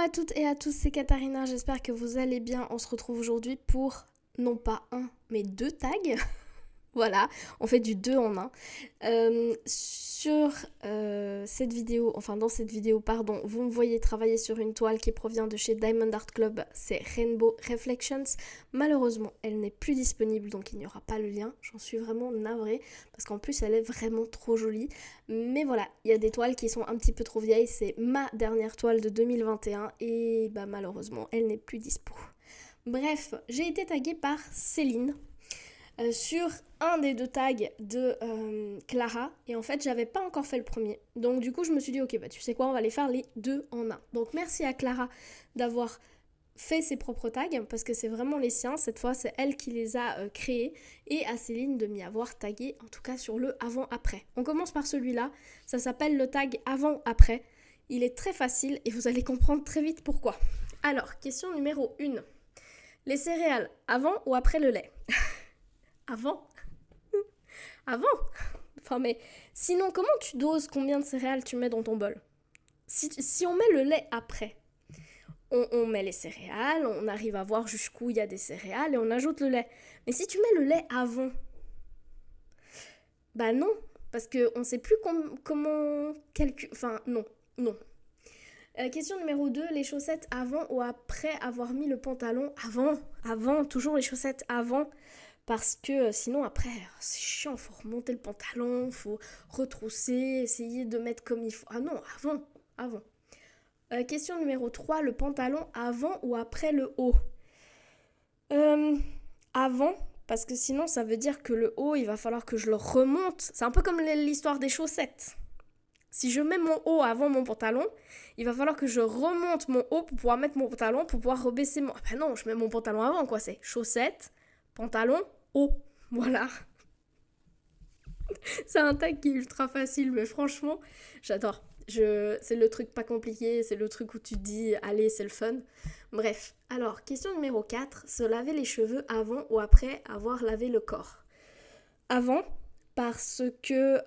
à toutes et à tous, c'est Katharina, j'espère que vous allez bien. On se retrouve aujourd'hui pour non pas un, mais deux tags. Voilà, on fait du 2 en un. Cette vidéo, dans cette vidéo, pardon, vous me voyez travailler sur une toile qui provient de chez Diamond Art Club, c'est Rainbow Reflections. Malheureusement, elle n'est plus disponible, donc il n'y aura pas le lien. J'en suis vraiment navrée, parce qu'en plus, elle est vraiment trop jolie. Mais voilà, il y a des toiles qui sont un petit peu trop vieilles. C'est ma dernière toile de 2021, et malheureusement, elle n'est plus dispo. Bref, j'ai été taguée par Céline, sur un des deux tags de Clara, et en fait j'avais pas encore fait le premier, donc du coup je me suis dit ok tu sais quoi, on va les faire les deux en un. Donc merci à Clara d'avoir fait ses propres tags, parce que c'est vraiment les siens, cette fois c'est elle qui les a créés, et à Céline de m'y avoir tagué, en tout cas sur le avant-après. On commence par celui-là, ça s'appelle le tag avant-après, il est très facile et vous allez comprendre très vite pourquoi. Alors, question numéro 1, les céréales avant ou après le lait? Avant. Avant. Mais sinon, comment tu doses combien de céréales tu mets dans ton bol? Si on met le lait après, on met les céréales, on arrive à voir jusqu'où il y a des céréales et on ajoute le lait. Mais si tu mets le lait avant, non, parce qu'on ne sait plus comment calculer. Non. Question numéro 2, les chaussettes avant ou après avoir mis le pantalon? Avant, toujours les chaussettes avant. Parce que sinon après, c'est chiant, faut remonter le pantalon, faut retrousser, essayer de mettre comme il faut. Ah non, avant. Question numéro 3, le pantalon avant ou après le haut? Avant, parce que sinon ça veut dire que le haut, il va falloir que je le remonte. C'est un peu comme l'histoire des chaussettes. Si je mets mon haut avant mon pantalon, il va falloir que je remonte mon haut pour pouvoir mettre mon pantalon, pour pouvoir rebaisser mon... Ah non, je mets mon pantalon avant, quoi. C'est chaussettes, pantalon, haut. Voilà. C'est un tag qui est ultra facile, mais franchement, j'adore. C'est le truc pas compliqué, c'est le truc où tu te dis, allez, c'est le fun. Bref, alors, question numéro 4, se laver les cheveux avant ou après avoir lavé le corps? Avant, parce que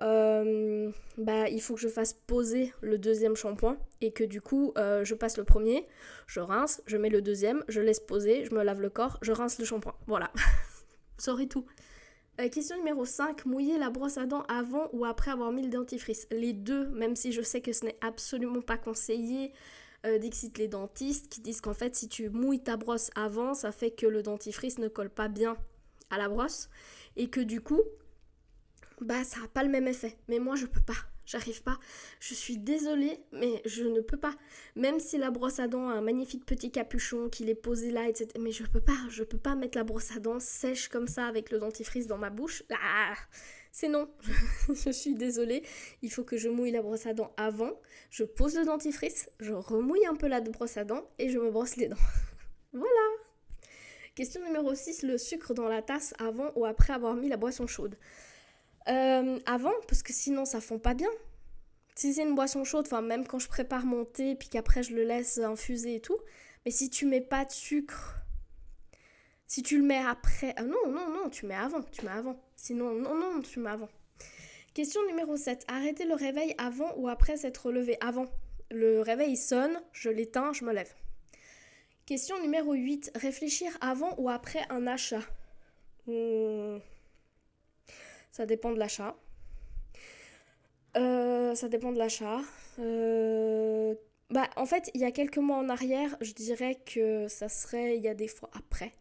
il faut que je fasse poser le deuxième shampoing et que du coup, je passe le premier, je rince, je mets le deuxième, je laisse poser, je me lave le corps, je rince le shampoing. Voilà, vous saurez tout. Question numéro 5, mouiller la brosse à dents avant ou après avoir mis le dentifrice? Les deux, même si je sais que ce n'est absolument pas conseillé. Dixit les dentistes qui disent qu'en fait si tu mouilles ta brosse avant, ça fait que le dentifrice ne colle pas bien à la brosse et que du coup, ça n'a pas le même effet. Mais moi je peux pas, j'arrive pas. Je suis désolée, mais je ne peux pas. Même si la brosse à dents a un magnifique petit capuchon, qu'il est posé là, etc. Mais je peux pas mettre la brosse à dents sèche comme ça avec le dentifrice dans ma bouche. Ah, c'est non. Je suis désolée. Il faut que je mouille la brosse à dents avant. Je pose le dentifrice, je remouille un peu la brosse à dents et je me brosse les dents. Voilà. Question numéro 6, le sucre dans la tasse avant ou après avoir mis la boisson chaude? Avant, parce que sinon ça fond pas bien. Si c'est une boisson chaude, même quand je prépare mon thé puis qu'après je le laisse infuser et tout, mais si tu mets pas de sucre, si tu le mets après, non, tu mets avant. Sinon, non, tu mets avant. Question numéro 7, arrêter le réveil avant ou après s'être levé? Avant. Le réveil sonne, je l'éteins, je me lève. Question numéro 8, réfléchir avant ou après un achat? Ça dépend de l'achat. En fait, il y a quelques mois en arrière, je dirais que ça serait il y a des fois après.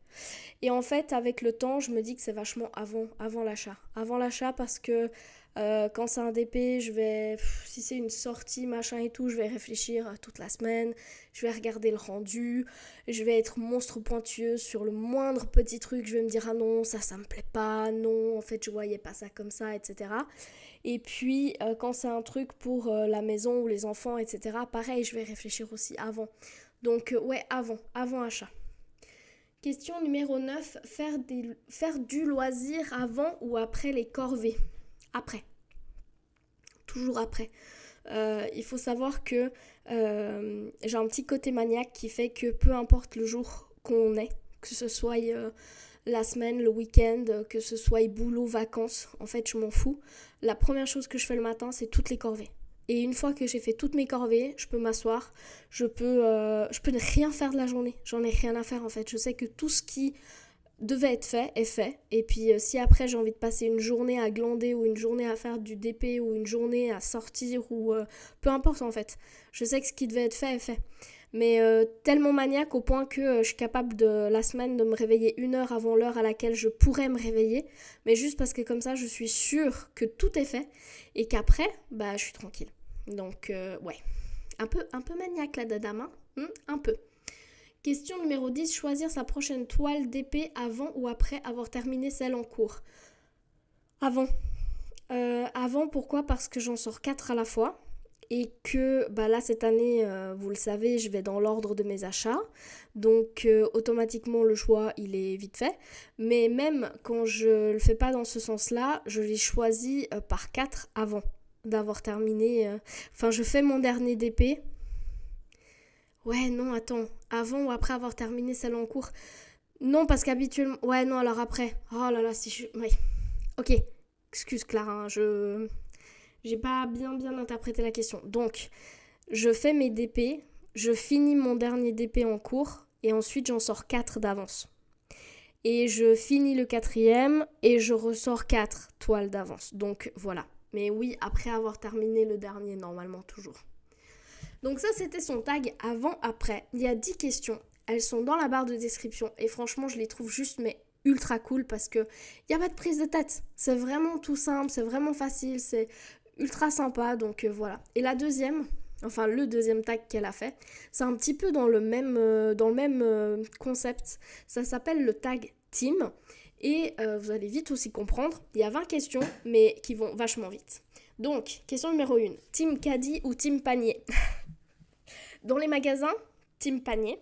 Et en fait, avec le temps, je me dis que c'est vachement avant l'achat. Avant l'achat parce que quand c'est un DP, si c'est une sortie, machin et tout, je vais réfléchir toute la semaine, je vais regarder le rendu, je vais être monstre pointilleuse sur le moindre petit truc, je vais me dire ah non, ça me plaît pas, non, en fait je voyais pas ça comme ça, etc. Et puis quand c'est un truc pour la maison ou les enfants, etc., pareil, je vais réfléchir aussi avant. Donc avant achat. Question numéro 9, faire du loisir avant ou après les corvées? Après. Toujours après. Il faut savoir que j'ai un petit côté maniaque qui fait que peu importe le jour qu'on est, que ce soit la semaine, le week-end, que ce soit boulot, vacances, en fait je m'en fous. La première chose que je fais le matin, c'est toutes les corvées. Et une fois que j'ai fait toutes mes corvées, je peux m'asseoir, je peux ne rien faire de la journée. J'en ai rien à faire en fait. Je sais que tout ce qui devait être fait est fait. Et puis si après j'ai envie de passer une journée à glander ou une journée à faire du DP ou une journée à sortir ou peu importe en fait. Je sais que ce qui devait être fait est fait. Mais tellement maniaque au point que je suis capable de la semaine de me réveiller 1 heure avant l'heure à laquelle je pourrais me réveiller. Mais juste parce que comme ça je suis sûre que tout est fait et qu'après bah je suis tranquille. Donc ouais, un peu maniaque la dada, hein, un peu. Question numéro 10, choisir sa prochaine toile d'épée avant ou après avoir terminé celle en cours. Avant. Avant, pourquoi? Parce que j'en sors 4 à la fois. Et que bah là, cette année, vous le savez, je vais dans l'ordre de mes achats. Donc, automatiquement, le choix, il est vite fait. Mais même quand je le fais pas dans ce sens-là, je les choisis par 4 avant d'avoir terminé. Enfin, je fais mon dernier DP. Ouais, non, attends. Avant ou après avoir terminé celle en cours? Non, parce qu'habituellement... Ouais, non, alors après. Oh là là, si je... Ouais. Ok. Excuse Clara, hein, j'ai pas bien interprété la question. Donc, je fais mes DP, je finis mon dernier DP en cours, et ensuite j'en sors 4 d'avance. Et je finis le quatrième, et je ressors 4 toiles d'avance. Donc, voilà. Mais oui, après avoir terminé le dernier, normalement, toujours. Donc ça, c'était son tag avant-après. Il y a 10 questions. Elles sont dans la barre de description. Et franchement, je les trouve juste mais ultra cool parce que il n'y a pas de prise de tête. C'est vraiment tout simple, c'est vraiment facile, c'est ultra sympa. Donc voilà. Et la deuxième, enfin le deuxième tag qu'elle a fait, c'est un petit peu dans le même concept. Ça s'appelle le tag team. Et vous allez vite aussi comprendre. Il y a 20 questions, mais qui vont vachement vite. Donc, question numéro 1. Team caddie ou team panier? Dans les magasins, team panier.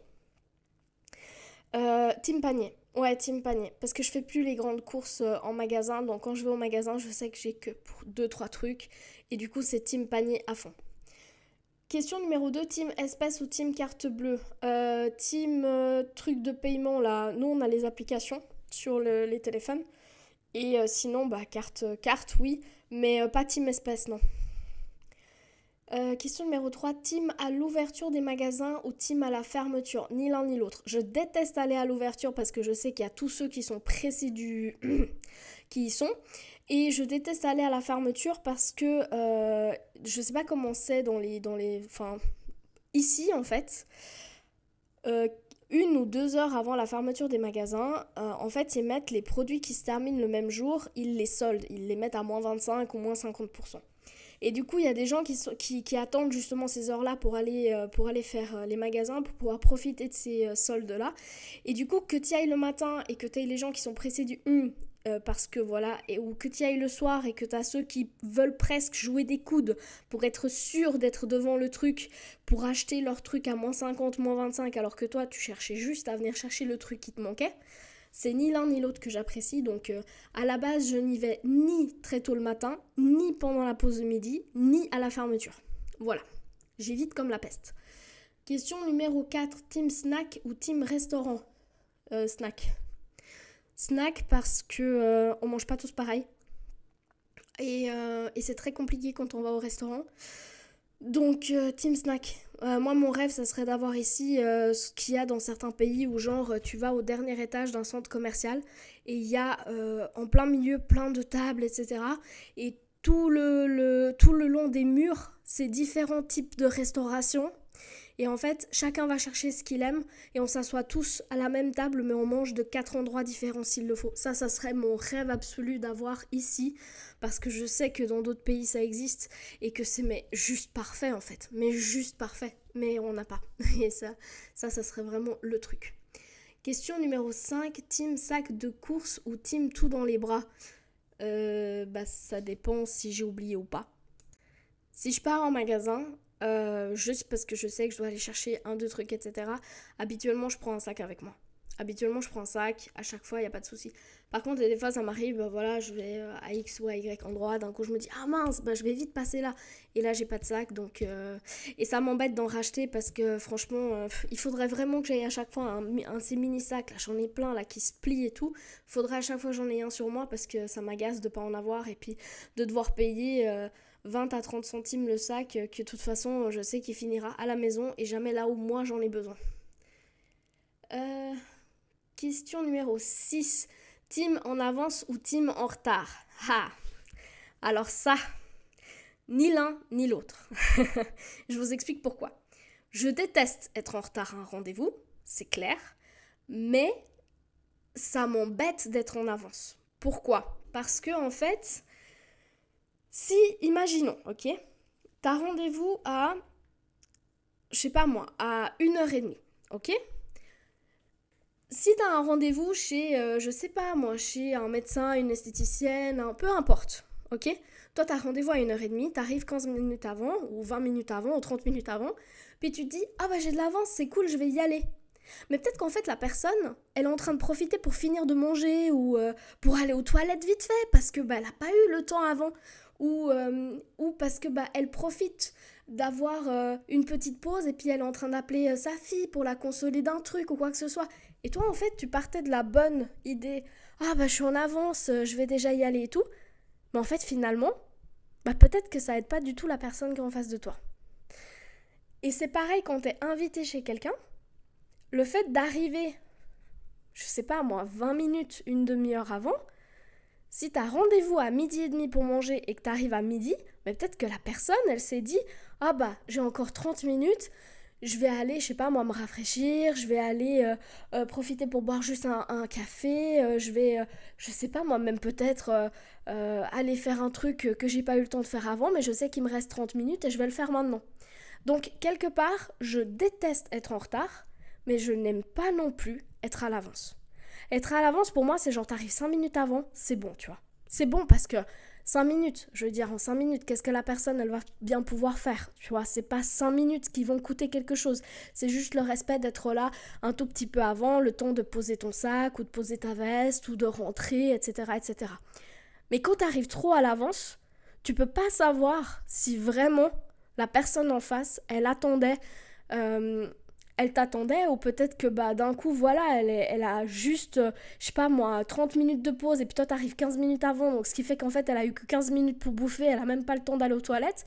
Team panier. Ouais, team panier. Parce que je fais plus les grandes courses en magasin. Donc quand je vais au magasin, je sais que j'ai que pour 2-3 trucs. Et du coup, c'est team panier à fond. Question numéro 2, team espèce ou team carte bleue? Team truc de paiement, là. Nous, on a les applications sur les téléphones. Et sinon, bah, carte, oui. Mais pas team espèce, non. Question numéro 3, team à l'ouverture des magasins ou team à la fermeture? Ni l'un ni l'autre. Je déteste aller à l'ouverture parce que je sais qu'il y a tous ceux qui sont pressés qui y sont. Et je déteste aller à la fermeture parce que je sais pas comment c'est enfin, ici en fait, 1 ou 2 heures avant la fermeture des magasins, en fait, ils mettent les produits qui se terminent le même jour, ils les soldent, ils les mettent à moins 25 ou moins 50%. Et du coup, il y a des gens qui attendent justement ces heures-là pour aller faire les magasins, pour pouvoir profiter de ces soldes-là. Et du coup, que tu ailles le matin et que tu ailles les gens qui sont pressés du parce que voilà, ou que tu ailles le soir et que tu as ceux qui veulent presque jouer des coudes pour être sûr d'être devant le truc, pour acheter leur truc à moins 50, moins 25, alors que toi, tu cherchais juste à venir chercher le truc qui te manquait. C'est ni l'un ni l'autre que j'apprécie, donc à la base je n'y vais ni très tôt le matin, ni pendant la pause de midi, ni à la fermeture. Voilà, j'évite comme la peste. Question numéro 4, team snack ou team restaurant? Snack. Snack parce que on mange pas tous pareil. Et c'est très compliqué quand on va au restaurant. Donc, team snack. Moi, mon rêve, ça serait d'avoir ici ce qu'il y a dans certains pays où, genre, tu vas au dernier étage d'un centre commercial et il y a en plein milieu plein de tables, etc. Et tout le long des murs, c'est différents types de restauration. Et en fait, chacun va chercher ce qu'il aime et on s'assoit tous à la même table, mais on mange de 4 endroits différents s'il le faut. Ça serait mon rêve absolu d'avoir ici, parce que je sais que dans d'autres pays ça existe et que c'est mais juste parfait en fait, mais juste parfait, mais on n'a pas. Et ça serait vraiment le truc. Question numéro 5, team sac de course ou team tout dans les bras? Ça dépend si j'ai oublié ou pas. Si je pars en magasin, juste parce que je sais que je dois aller chercher 1-2 trucs, etc. Habituellement, je prends un sac avec moi. Habituellement, je prends un sac, à chaque fois, il n'y a pas de souci. Par contre, des fois, ça m'arrive, voilà, je vais à X ou à Y endroit, d'un coup, je me dis, ah mince, je vais vite passer là. Et là, j'ai pas de sac, donc... Et ça m'embête d'en racheter parce que, franchement, il faudrait vraiment que j'aille à chaque fois ces mini-sacs, là, j'en ai plein, là, qui se plient et tout. Faudrait à chaque fois que j'en ai un sur moi parce que ça m'agace de pas en avoir et puis de devoir payer... 20 à 30 centimes le sac, que de toute façon, je sais qu'il finira à la maison et jamais là où moi j'en ai besoin. Euh, Question numéro 6. Team en avance ou team en retard? Ah, alors ça, ni l'un ni l'autre. Je vous explique pourquoi. Je déteste être en retard à un rendez-vous, c'est clair, mais ça m'embête d'être en avance. Pourquoi? Parce que en fait, si, imaginons, ok, t'as rendez-vous à, je sais pas moi, à 1h30, ok? Si t'as un rendez-vous chez, je sais pas moi, chez un médecin, une esthéticienne, peu importe, ok? Toi, t'as rendez-vous à 1h30, t'arrives 15 minutes avant, ou 20 minutes avant, ou 30 minutes avant, puis tu te dis, ah bah j'ai de l'avance, c'est cool, je vais y aller. Mais peut-être qu'en fait, la personne, elle est en train de profiter pour finir de manger, ou pour aller aux toilettes vite fait, parce que bah, elle a pas eu le temps avant, ou parce que bah, elle profite d'avoir une petite pause, et puis elle est en train d'appeler sa fille pour la consoler d'un truc, ou quoi que ce soit. Et toi, en fait, tu partais de la bonne idée. Ah, bah, je suis en avance, je vais déjà y aller et tout. Mais en fait, finalement, bah, peut-être que ça aide pas du tout la personne qui est en face de toi. Et c'est pareil quand t'es invité chez quelqu'un. Le fait d'arriver, je sais pas moi, 20 minutes, une demi-heure avant, si t'as rendez-vous à 12h30 pour manger et que t'arrives à midi, mais peut-être que la personne, elle s'est dit, ah bah, j'ai encore 30 minutes, je vais aller, je sais pas moi, me rafraîchir, je vais aller profiter pour boire juste un café, je vais, je sais pas moi, même peut-être aller faire un truc que j'ai pas eu le temps de faire avant, mais je sais qu'il me reste 30 minutes et je vais le faire maintenant. Donc, quelque part, je déteste être en retard, mais je n'aime pas non plus être à l'avance. Être à l'avance, pour moi, c'est genre t'arrives 5 minutes avant, c'est bon, tu vois. C'est bon parce que 5 minutes, je veux dire, en 5 minutes, qu'est-ce que la personne, elle va bien pouvoir faire? Tu vois, c'est pas 5 minutes qui vont coûter quelque chose. C'est juste le respect d'être là un tout petit peu avant, le temps de poser ton sac ou de poser ta veste ou de rentrer, etc., etc. Mais quand t'arrives trop à l'avance, tu peux pas savoir si vraiment la personne en face, euh, elle t'attendait ou peut-être que bah d'un coup voilà elle a juste je sais pas moi 30 minutes de pause et puis toi t'arrives 15 minutes avant donc ce qui fait qu'en fait elle a eu que 15 minutes pour bouffer, elle a même pas le temps d'aller aux toilettes.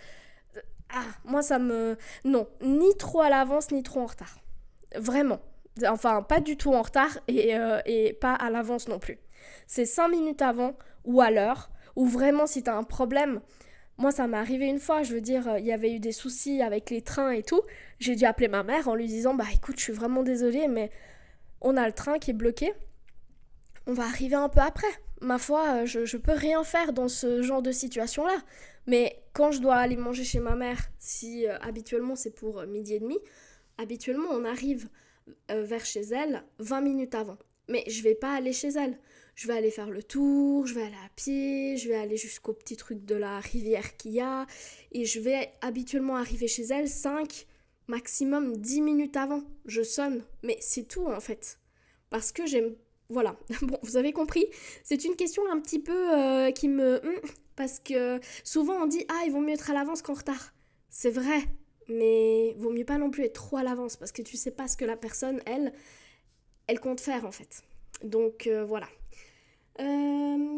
Moi ça me non, ni trop à l'avance ni trop en retard. Vraiment. Enfin pas du tout en retard et pas à l'avance non plus. C'est 5 minutes avant ou à l'heure ou vraiment si t'as un problème. Moi, ça m'est arrivé une fois, je veux dire, il y avait eu des soucis avec les trains et tout. J'ai dû appeler ma mère en lui disant, bah écoute, je suis vraiment désolée, mais on a le train qui est bloqué. On va arriver un peu après. Ma foi, je peux rien faire dans ce genre de situation-là. Mais quand je dois aller manger chez ma mère, si habituellement c'est pour 12h30, habituellement on arrive vers chez elle 20 minutes avant. Mais je vais pas aller chez elle. Je vais aller faire le tour, je vais aller à pied, je vais aller jusqu'au petit truc de la rivière qu'il y a. Et je vais habituellement arriver chez elle 5, maximum 10 minutes avant. Je sonne. Mais c'est tout en fait. Parce que j'aime... Voilà. Bon, vous avez compris. C'est une question un petit peu qui me... Parce que souvent on dit, ah, il vaut mieux être à l'avance qu'en retard. C'est vrai. Mais vaut mieux pas non plus être trop à l'avance parce que tu sais pas ce que la personne, elle compte faire en fait. Donc voilà.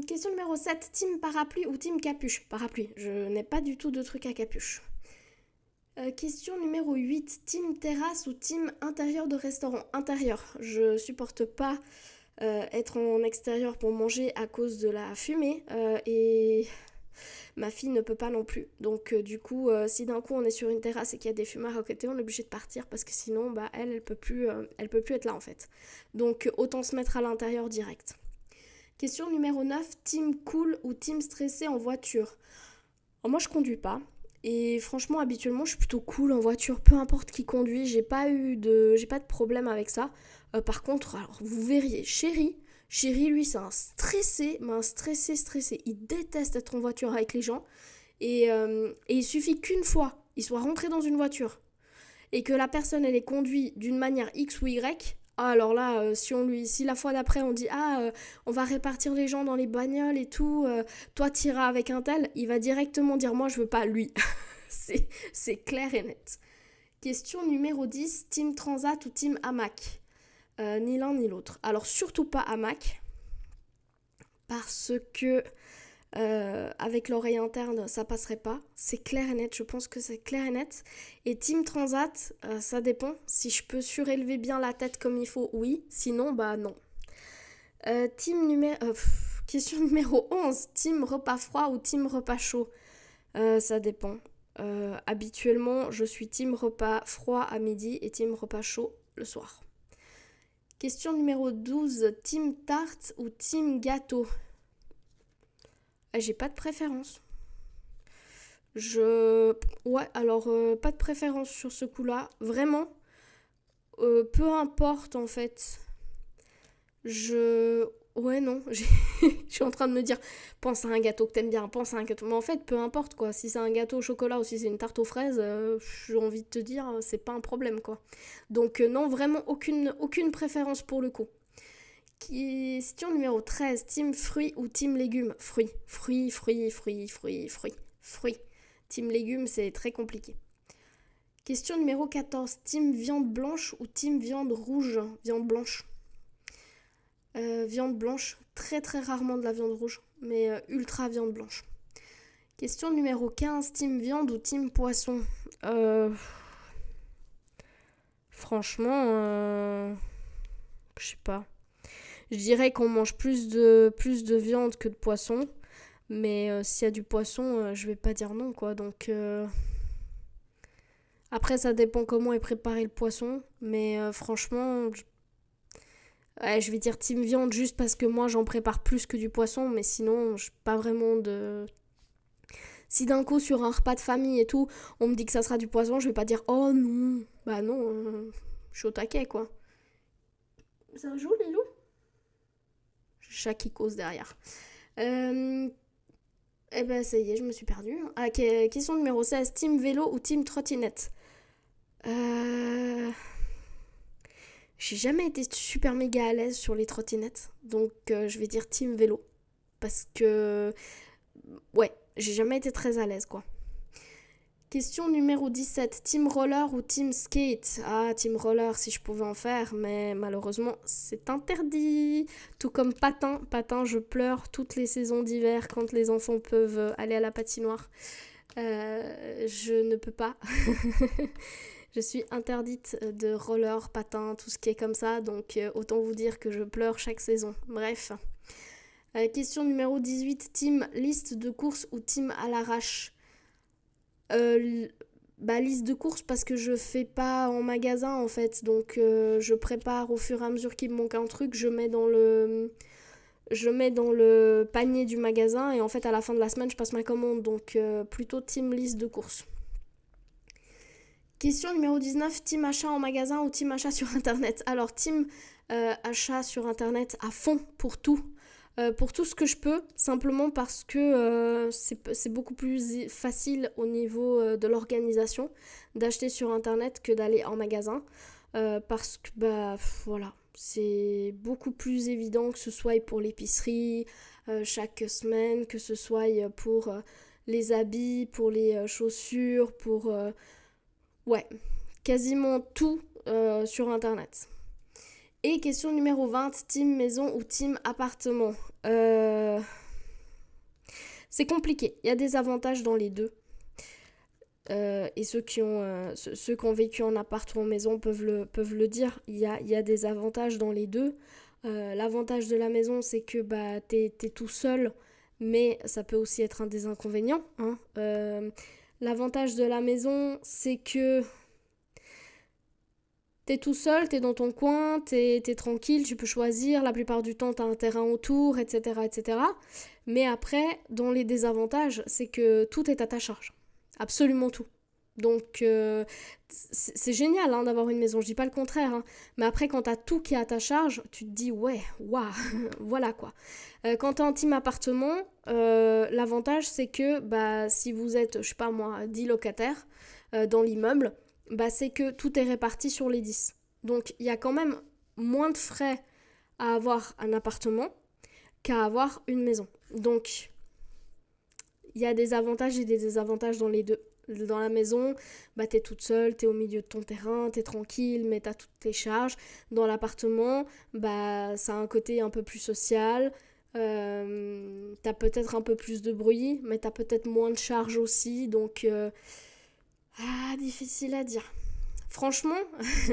Question numéro 7. Team parapluie ou team capuche? Parapluie, je n'ai pas du tout de truc à capuche. Question numéro 8. Team terrasse ou team intérieur de restaurant? Intérieur. Je supporte pas être en extérieur pour manger à cause de la fumée et ma fille ne peut pas non plus. Donc du coup, si d'un coup on est sur une terrasse et qu'il y a des fumeurs à côté, on est obligé de partir parce que sinon, bah elle peut plus être là en fait. Donc autant se mettre à l'intérieur direct. Question numéro 9, team cool ou team stressé en voiture? Alors moi je conduis pas et franchement habituellement je suis plutôt cool en voiture, peu importe qui conduit, j'ai pas de problème avec ça. Par contre, alors vous verriez, chéri lui c'est un stressé, mais un stressé, il déteste être en voiture avec les gens et il suffit qu'une fois il soit rentré dans une voiture et que la personne elle est conduite d'une manière X ou Y. Ah, alors là, si la fois d'après on dit on va répartir les gens dans les bagnoles et tout, toi t'iras avec un tel, il va directement dire moi je veux pas lui. c'est clair et net. Question numéro 10, team transat ou team hamac? Ni l'un ni l'autre. Alors surtout pas hamac parce que avec l'oreille interne, ça passerait pas. C'est clair et net, je pense que c'est clair et net. Et Team Transat, ça dépend. Si je peux surélever bien la tête comme il faut, oui. Sinon, bah non. Question numéro 11. Team repas froid ou team repas chaud? Ça dépend. Habituellement, je suis team repas froid à midi et team repas chaud le soir. Question numéro 12. Team tarte ou team gâteau? J'ai pas de préférence. Ouais, alors pas de préférence sur ce coup-là. Vraiment, peu importe en fait. Ouais, non, je suis en train de me dire, pense à un gâteau que t'aimes bien, pense à un gâteau. Mais en fait, peu importe quoi. Si c'est un gâteau au chocolat ou si c'est une tarte aux fraises, j'ai envie de te dire, c'est pas un problème quoi. Donc non, vraiment aucune préférence pour le coup. Question numéro 13. Team fruits ou team légumes? Fruits. Fruits, fruits, fruits, fruits, fruits. Fruits. Team légumes, c'est très compliqué. Question numéro 14. Team viande blanche ou team viande rouge? Viande blanche. Viande blanche. Très très rarement de la viande rouge, mais ultra viande blanche. Question numéro 15. Team viande ou team poisson? Franchement, je sais pas. Je dirais qu'on mange plus de viande que de poisson. Mais s'il y a du poisson, je vais pas dire non, quoi. Donc, après, ça dépend comment est préparé le poisson. Mais franchement, ouais, je vais dire team viande juste parce que moi, j'en prépare plus que du poisson. Mais sinon, je pas vraiment de... Si d'un coup, sur un repas de famille et tout, on me dit que ça sera du poisson, je vais pas dire oh non. Bah non, je suis au taquet, quoi. Ça joue, Lilou? Chat qui cause derrière. Eh ben ça y est, je me suis perdue. Ah, question numéro 16. Team vélo ou team trottinette? J'ai jamais été super méga à l'aise sur les trottinettes. Donc je vais dire team vélo. Parce que... Ouais, j'ai jamais été très à l'aise quoi. Question numéro 17. Team roller ou team skate? Ah, team roller si je pouvais en faire, mais malheureusement c'est interdit. Tout comme patin. Patin, je pleure toutes les saisons d'hiver quand les enfants peuvent aller à la patinoire. Je ne peux pas. Je suis interdite de roller, patin, tout ce qui est comme ça. Donc autant vous dire que je pleure chaque saison. Bref. Question numéro 18. Team liste de courses ou team à l'arrache? Liste de courses parce que je fais pas en magasin en fait. Donc je prépare au fur et à mesure qu'il me manque un truc. Je mets dans le panier du magasin et en fait à la fin de la semaine je passe ma commande. Donc plutôt team liste de courses. Question numéro 19, team achat en magasin ou team achat sur internet? Alors team achat sur internet à fond pour tout. Pour tout ce que je peux, simplement parce que c'est beaucoup plus facile au niveau de l'organisation d'acheter sur internet que d'aller en magasin. Parce que voilà, c'est beaucoup plus évident que ce soit pour l'épicerie chaque semaine, que ce soit pour les habits, pour les chaussures, pour ouais, quasiment tout sur internet. Et question numéro 20, team maison ou team appartement? C'est compliqué, il y a des avantages dans les deux. Et ceux qui ont vécu en appart ou en maison peuvent le dire, il y a des avantages dans les deux. L'avantage de la maison, c'est que t'es tout seul, mais ça peut aussi être un des inconvénients. Hein. L'avantage de la maison, c'est que t'es tout seul, t'es dans ton coin, t'es tranquille, tu peux choisir, la plupart du temps t'as un terrain autour, etc., etc. Mais après, dans les désavantages, c'est que tout est à ta charge. Absolument tout. Donc c'est génial hein, d'avoir une maison, je dis pas le contraire. Hein. Mais après, quand t'as tout qui est à ta charge, tu te dis ouais, waouh, voilà quoi. Quand t'es en team appartement, l'avantage c'est que si vous êtes, je sais pas moi, 10 locataires dans l'immeuble, c'est que tout est réparti sur les 10. Donc il y a quand même moins de frais à avoir un appartement qu'à avoir une maison. Donc il y a des avantages et des désavantages dans les deux. Dans la maison, t'es toute seule, t'es au milieu de ton terrain, t'es tranquille, mais t'as toutes tes charges. Dans l'appartement, ça a un côté un peu plus social. T'as peut-être un peu plus de bruit, mais t'as peut-être moins de charge aussi, donc difficile à dire. Franchement,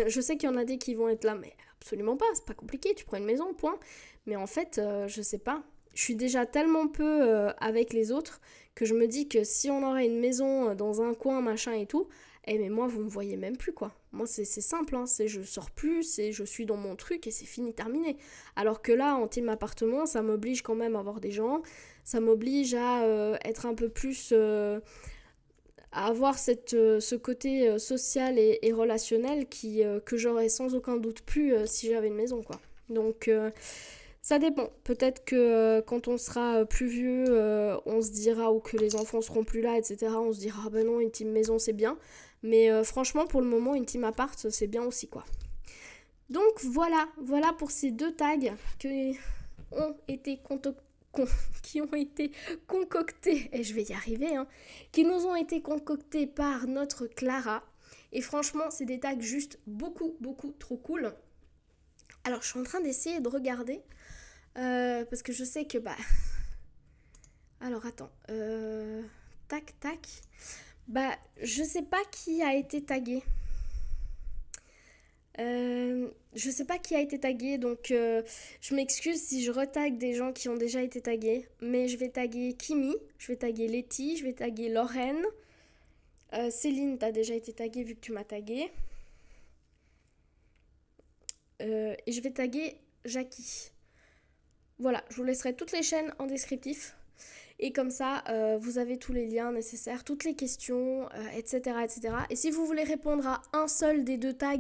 je sais qu'il y en a des qui vont être là, mais absolument pas, c'est pas compliqué, tu prends une maison, point. Mais en fait, je sais pas, je suis déjà tellement peu avec les autres que je me dis que si on aurait une maison dans un coin, machin et tout, mais moi, vous me voyez même plus, quoi. Moi, c'est simple, hein, c'est je sors plus, c'est je suis dans mon truc et c'est fini, terminé. Alors que là, en team appartement, ça m'oblige quand même à voir des gens, ça m'oblige à être un peu plus... à avoir ce côté social et relationnel que j'aurais sans aucun doute plus si j'avais une maison, quoi. Donc, ça dépend. Peut-être que quand on sera plus vieux, on se dira, ou que les enfants seront plus là, etc., on se dira, ah ben non, une team maison, c'est bien. Mais franchement, pour le moment, une team appart, c'est bien aussi, quoi. Donc, voilà pour ces 2 tags qui ont été qui ont été concoctés, et je vais y arriver, hein, qui nous ont été concoctés par notre Clara. Et franchement, c'est des tags juste beaucoup, beaucoup trop cool. Alors, je suis en train d'essayer de regarder, parce que je sais que, alors, attends. Tac, tac. Je sais pas qui a été tagué. Je sais pas qui a été tagué, donc je m'excuse si je retague des gens qui ont déjà été tagués, mais je vais taguer Kimi, je vais taguer Letty, je vais taguer Lorraine, Céline, t'as déjà été taguée vu que tu m'as tagué, et je vais taguer Jackie. Voilà, je vous laisserai toutes les chaînes en descriptif. Et comme ça, vous avez tous les liens nécessaires, toutes les questions, etc., etc. Et si vous voulez répondre à un seul des 2 tags,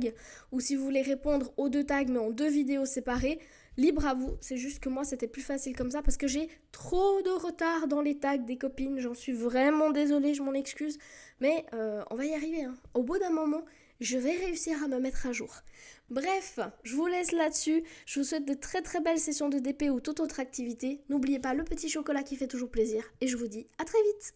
ou si vous voulez répondre aux 2 tags mais en 2 vidéos séparées, libre à vous. C'est juste que moi, c'était plus facile comme ça parce que j'ai trop de retard dans les tags des copines. J'en suis vraiment désolée, je m'en excuse. Mais on va y arriver, hein. Au bout d'un moment, je vais réussir à me mettre à jour. Bref, je vous laisse là-dessus. Je vous souhaite de très très belles sessions de DP ou toute autre activité. N'oubliez pas le petit chocolat qui fait toujours plaisir. Et je vous dis à très vite.